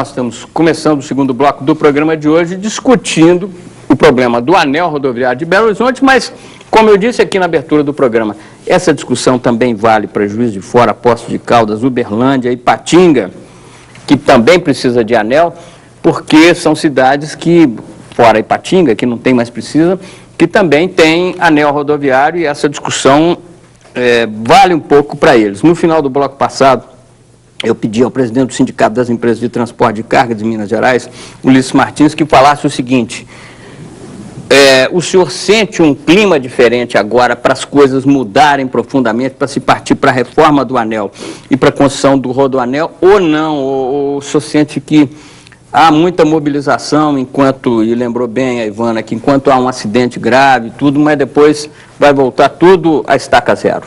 nós estamos começando o segundo bloco do programa de hoje, discutindo o problema do anel rodoviário de Belo Horizonte, mas, como eu disse aqui na abertura do programa, essa discussão também vale para Juiz de Fora, Poços de Caldas, Uberlândia e Ipatinga, que também precisa de anel, porque são cidades que, fora Ipatinga, que não tem mais precisa, que também tem anel rodoviário, e essa discussão vale um pouco para eles. No final do bloco passado, eu pedi ao presidente do Sindicato das Empresas de Transporte de Carga de Minas Gerais, Ulisses Martins, que falasse o seguinte: o senhor sente um clima diferente agora para as coisas mudarem profundamente, para se partir para a reforma do anel e para a construção do rodoanel, ou não? Ou o senhor sente que há muita mobilização enquanto, e lembrou bem a Ivana, que enquanto há um acidente grave e tudo, mas depois vai voltar tudo à estaca zero?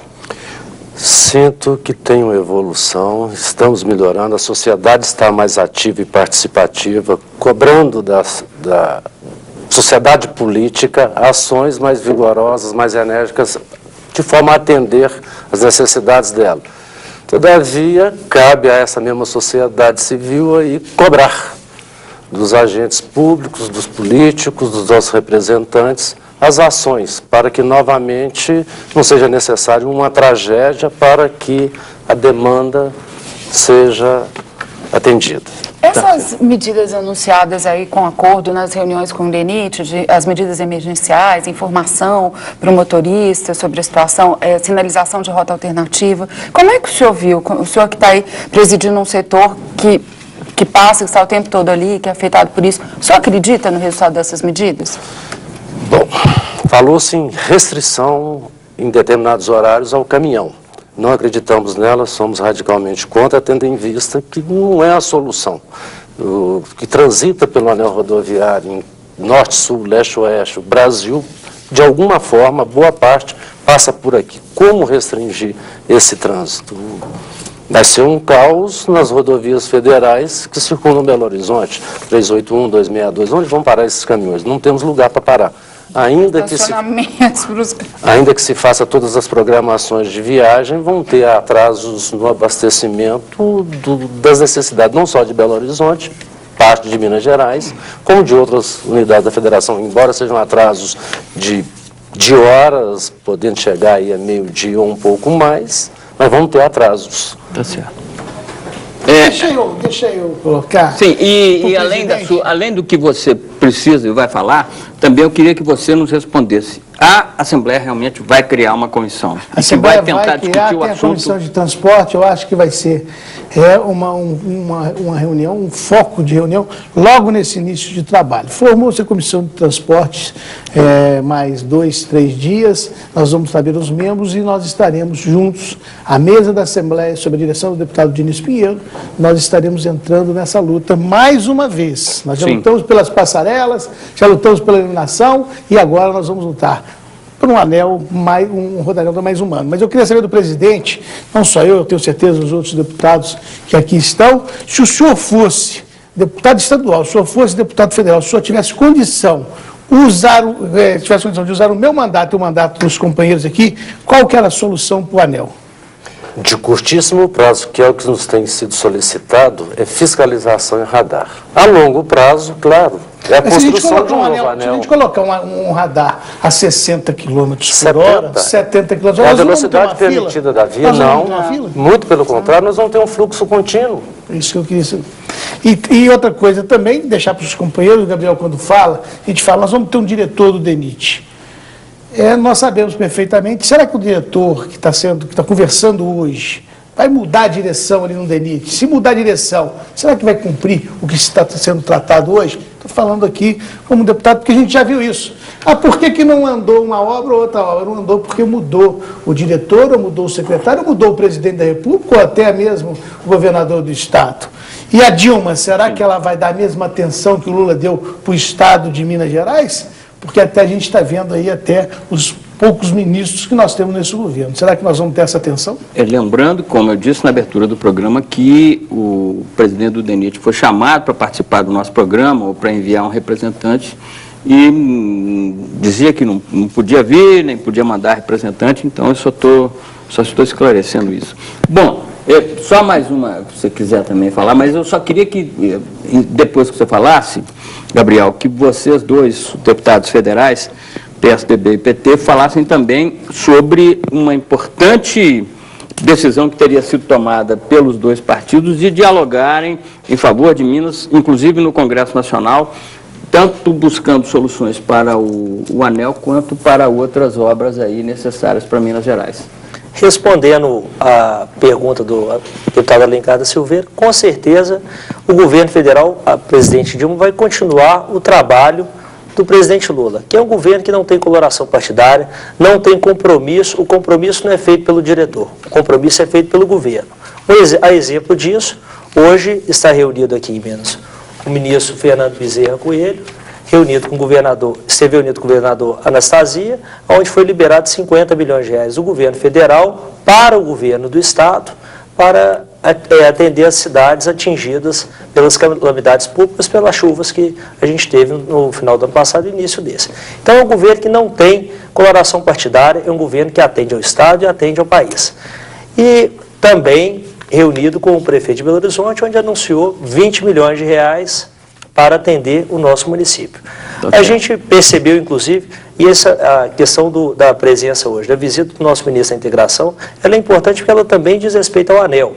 Sinto que tem uma evolução, estamos melhorando, a sociedade está mais ativa e participativa, cobrando da sociedade política ações mais vigorosas, mais enérgicas, de forma a atender às necessidades dela. Todavia, cabe a essa mesma sociedade civil aí cobrar dos agentes públicos, dos políticos, dos nossos representantes, as ações, para que novamente não seja necessário uma tragédia para que a demanda seja atendida. Essas medidas anunciadas aí com acordo nas reuniões com o DENIT, as medidas emergenciais, informação para o motorista sobre a situação, sinalização de rota alternativa, como é que o senhor viu? O senhor que está aí presidindo um setor que passa, que está o tempo todo ali, que é afetado por isso, o senhor acredita no resultado dessas medidas? Bom, falou-se em restrição em determinados horários ao caminhão. Não acreditamos nela, somos radicalmente contra, tendo em vista que não é a solução. O que transita pelo anel rodoviário em norte, sul, leste, oeste, o Brasil, de alguma forma, boa parte passa por aqui. Como restringir esse trânsito? Vai ser um caos nas rodovias federais que circulam Belo Horizonte, 381, 262, onde vão parar esses caminhões? Não temos lugar para parar. Ainda que se faça todas as programações de viagem, vão ter atrasos no abastecimento das necessidades, não só de Belo Horizonte, parte de Minas Gerais, como de outras unidades da federação, embora sejam atrasos de horas, podendo chegar aí a meio-dia ou um pouco mais, mas vão ter atrasos. Tá certo. Deixa eu colocar. Sim, e além do que você precisa e vai falar, também eu queria que você nos respondesse. A Assembleia realmente vai criar uma comissão? A Assembleia vai criar, tem a comissão de transporte, eu acho que vai ser uma reunião, um foco de reunião, logo nesse início de trabalho. Formou-se a comissão de transportes, mais 2, 3 dias, nós vamos saber os membros e nós estaremos juntos, à mesa da Assembleia, sob a direção do deputado Diniz Pinheiro, nós estaremos entrando nessa luta mais uma vez. Nós já lutamos pelas passarelas, já lutamos pela iluminação e agora nós vamos lutar por um anel, um rodoanel mais humano. Mas eu queria saber do presidente, não só eu tenho certeza os outros deputados que aqui estão, se o senhor fosse deputado estadual, se o senhor fosse deputado federal, se o senhor tivesse condição de usar o meu mandato e o mandato dos companheiros aqui, qual que era a solução para o anel? De curtíssimo prazo, que é o que nos tem sido solicitado, é fiscalização em radar. A longo prazo, claro, é a construção de um novo anel. Se a gente colocar um radar a 60 km por hora, 70 km por hora, é a velocidade permitida da via? Não, muito pelo contrário, nós vamos ter um fluxo contínuo. Isso que eu queria saber. E outra coisa também, deixar para os companheiros, o Gabriel, quando fala, a gente fala, nós vamos ter um diretor do DENIT. Nós sabemos perfeitamente, será que o diretor que está conversando hoje vai mudar a direção ali no DENIT? Se mudar a direção, será que vai cumprir o que está sendo tratado hoje? Estou falando aqui como deputado, porque a gente já viu isso. Por que não andou uma obra ou outra obra? Não andou porque mudou o diretor, ou mudou o secretário, ou mudou o presidente da República, ou até mesmo o governador do Estado. E a Dilma, será que ela vai dar a mesma atenção que o Lula deu para o Estado de Minas Gerais? Porque até a gente está vendo aí até os poucos ministros que nós temos nesse governo. Será que nós vamos ter essa atenção? Lembrando, como eu disse na abertura do programa, que o presidente do DENIT foi chamado para participar do nosso programa, ou para enviar um representante, e dizia que não podia vir, nem podia mandar representante, então eu só estou esclarecendo isso. Bom, Só mais uma, se você quiser também falar, mas eu só queria que, depois que você falasse, Gabriel, que vocês dois, deputados federais, PSDB e PT, falassem também sobre uma importante decisão que teria sido tomada pelos dois partidos de dialogarem em favor de Minas, inclusive no Congresso Nacional, tanto buscando soluções para o anel quanto para outras obras aí necessárias para Minas Gerais. Respondendo à pergunta do deputado Alencar da Silveira, com certeza o governo federal, a presidente Dilma, vai continuar o trabalho do presidente Lula, que é um governo que não tem coloração partidária, não tem compromisso, o compromisso não é feito pelo diretor, o compromisso é feito pelo governo. A exemplo disso, hoje está reunido aqui em Minas o ministro Fernando Bezerra Coelho, esteve reunido com o governador Anastasia, onde foi liberado 50 milhões de reais do governo federal para o governo do estado, para atender as cidades atingidas pelas calamidades públicas, pelas chuvas que a gente teve no final do ano passado e início desse. Então é um governo que não tem coloração partidária, é um governo que atende ao estado e atende ao país. E também reunido com o prefeito de Belo Horizonte, onde anunciou 20 milhões de reais para atender o nosso município. A gente percebeu, inclusive, e a questão da presença hoje, da visita do nosso ministro da Integração, ela é importante porque ela também diz respeito ao ANEL.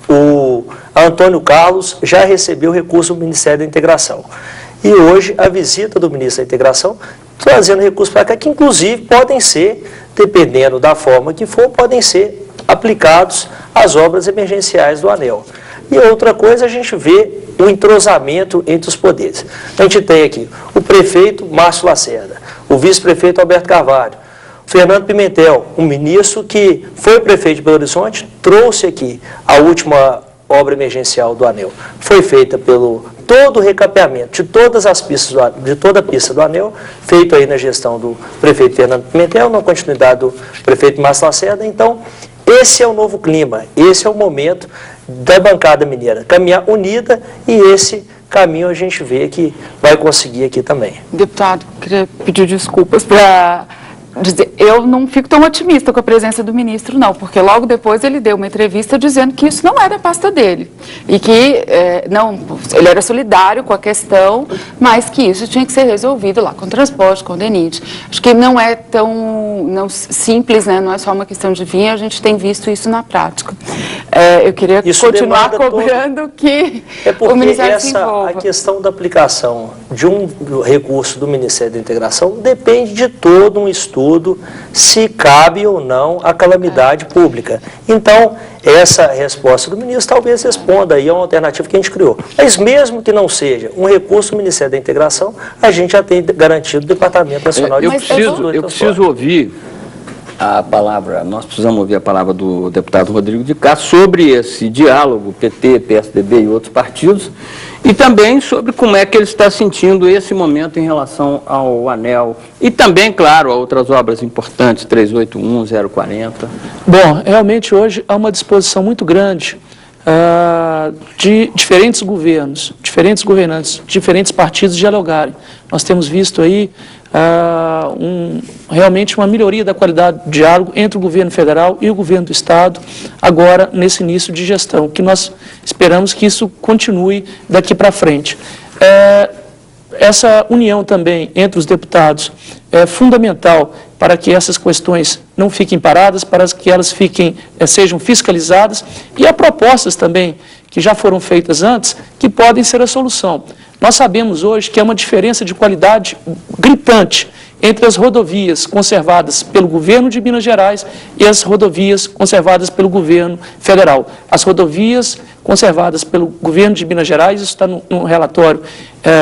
O Antônio Carlos já recebeu recurso do Ministério da Integração. E hoje a visita do ministro da Integração trazendo recursos para cá, que inclusive podem ser, dependendo da forma que for, podem ser aplicados às obras emergenciais do ANEL. E outra coisa, a gente vê o entrosamento entre os poderes. A gente tem aqui o prefeito Márcio Lacerda, o vice-prefeito Alberto Carvalho, Fernando Pimentel, um ministro que foi prefeito de Belo Horizonte, trouxe aqui a última obra emergencial do ANEL. Foi feita pelo todo o recapeamento de todas as pistas, de toda a pista do ANEL, feito aí na gestão do prefeito Fernando Pimentel, na continuidade do prefeito Márcio Lacerda. Então, esse é o novo clima, esse é o momento da bancada mineira caminhar unida, e esse caminho a gente vê que vai conseguir aqui também. Deputado, queria pedir desculpas para dizer, eu não fico tão otimista com a presença do ministro, não, porque logo depois ele deu uma entrevista dizendo que isso não é da pasta dele e que ele era solidário com a questão, mas que isso tinha que ser resolvido lá com o transporte, com o DENIT. Acho que não é tão simples, né? Não é só uma questão de vir, a gente tem visto isso na prática. Eu queria continuar cobrando que o Ministério se envolva. A questão da aplicação de um recurso do Ministério da Integração depende de todo um estudo se cabe ou não a calamidade pública. Então, essa resposta do ministro talvez responda aí a uma alternativa que a gente criou. Mas mesmo que não seja um recurso do Ministério da Integração, a gente já tem garantido o Departamento Nacional de Eu preciso ouvir a palavra, nós precisamos ouvir a palavra do deputado Rodrigo de Castro sobre esse diálogo, PT, PSDB e outros partidos, e também sobre como é que ele está sentindo esse momento em relação ao ANEL e também, claro, a outras obras importantes, 381, 040. Bom, realmente hoje há uma disposição muito grande de diferentes governos, diferentes governantes, diferentes partidos dialogarem. Nós temos visto aí realmente uma melhoria da qualidade do diálogo entre o governo federal e o governo do estado, agora nesse início de gestão, que nós esperamos que isso continue daqui para frente. Essa união também entre os deputados é fundamental para que essas questões não fiquem paradas, para que elas sejam fiscalizadas, e há propostas também que já foram feitas antes, que podem ser a solução. Nós sabemos hoje que há uma diferença de qualidade gritante entre as rodovias conservadas pelo governo de Minas Gerais e as rodovias conservadas pelo governo federal. As rodovias conservadas pelo governo de Minas Gerais, isso está no relatório,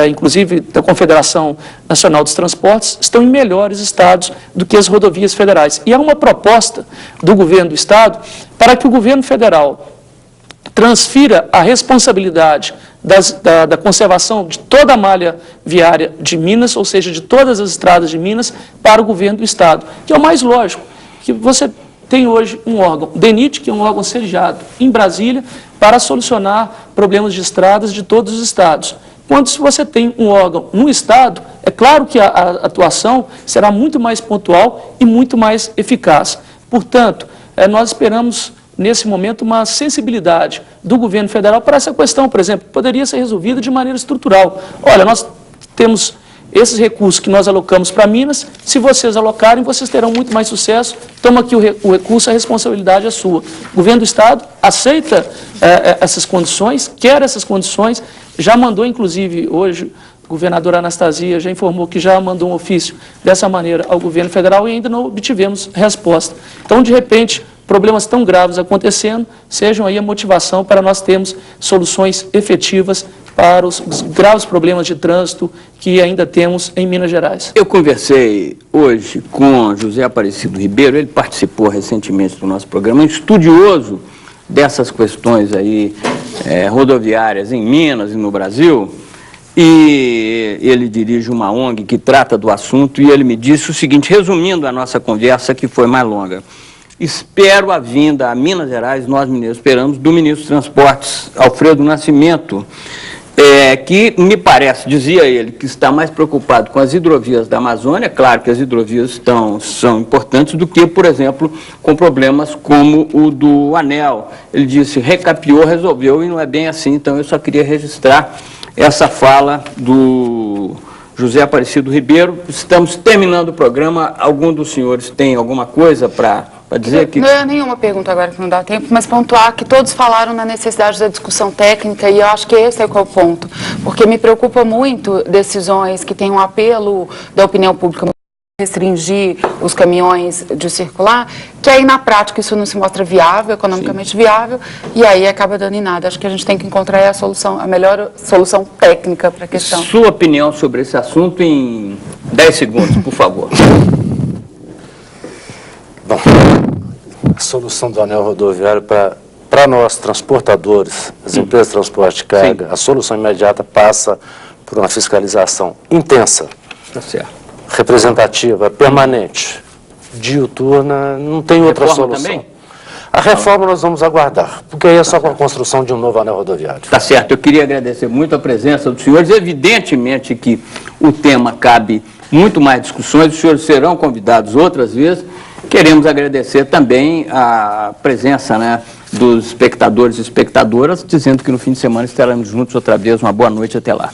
inclusive da Confederação Nacional dos Transportes, estão em melhores estados do que as rodovias federais. E há uma proposta do governo do estado para que o governo federal transfira a responsabilidade da conservação de toda a malha viária de Minas, ou seja, de todas as estradas de Minas, para o governo do estado. Que é o mais lógico, que você tem hoje um órgão, DENIT, que é um órgão sediado em Brasília, para solucionar problemas de estradas de todos os estados. Quando se você tem um órgão no estado, é claro que a atuação será muito mais pontual e muito mais eficaz. Portanto, nós esperamos nesse momento, uma sensibilidade do governo federal para essa questão, por exemplo, poderia ser resolvida de maneira estrutural. Olha, nós temos esses recursos que nós alocamos para Minas, se vocês alocarem, vocês terão muito mais sucesso, toma aqui o recurso, a responsabilidade é sua. O governo do Estado aceita essas condições, quer essas condições, já mandou, inclusive, hoje, a governadora Anastasia já informou que já mandou um ofício dessa maneira ao governo federal e ainda não obtivemos resposta. Então, de repente, problemas tão graves acontecendo, sejam aí a motivação para nós termos soluções efetivas para os graves problemas de trânsito que ainda temos em Minas Gerais. Eu conversei hoje com José Aparecido Ribeiro, ele participou recentemente do nosso programa, um estudioso dessas questões aí rodoviárias em Minas e no Brasil, e ele dirige uma ONG que trata do assunto, e ele me disse o seguinte, resumindo a nossa conversa, que foi mais longa: espero a vinda a Minas Gerais, nós mineiros esperamos, do ministro dos Transportes, Alfredo Nascimento, que me parece, dizia ele, que está mais preocupado com as hidrovias da Amazônia. Claro que as hidrovias são importantes, do que, por exemplo, com problemas como o do Anel. Ele disse, recapeou, resolveu, e não é bem assim. Então eu só queria registrar essa fala do José Aparecido Ribeiro. Estamos terminando o programa. Algum dos senhores tem alguma coisa para dizer que... Não é nenhuma pergunta agora que não dá tempo, mas pontuar que todos falaram na necessidade da discussão técnica, e eu acho que esse é o ponto, porque me preocupa muito decisões que têm um apelo da opinião pública, restringir os caminhões de circular, que aí na prática isso não se mostra viável, economicamente viável, e aí acaba dando em nada. Acho que a gente tem que encontrar a solução, a melhor solução técnica para a questão. Sua opinião sobre esse assunto em 10 segundos, por favor. Bom, a solução do anel rodoviário para nós, transportadores, as empresas de transporte de carga, a solução imediata passa por uma fiscalização intensa, Tá certo. representativa, permanente, diuturna, não tem outra Reforma solução. também? A reforma nós vamos aguardar, porque aí é só com a construção de um novo anel rodoviário. Tá certo, eu queria agradecer muito a presença dos senhores. Evidentemente que o tema cabe muito mais discussões, os senhores serão convidados outras vezes. Queremos agradecer também a presença, né, dos espectadores e espectadoras, dizendo que no fim de semana estaremos juntos outra vez. Uma boa noite, até lá.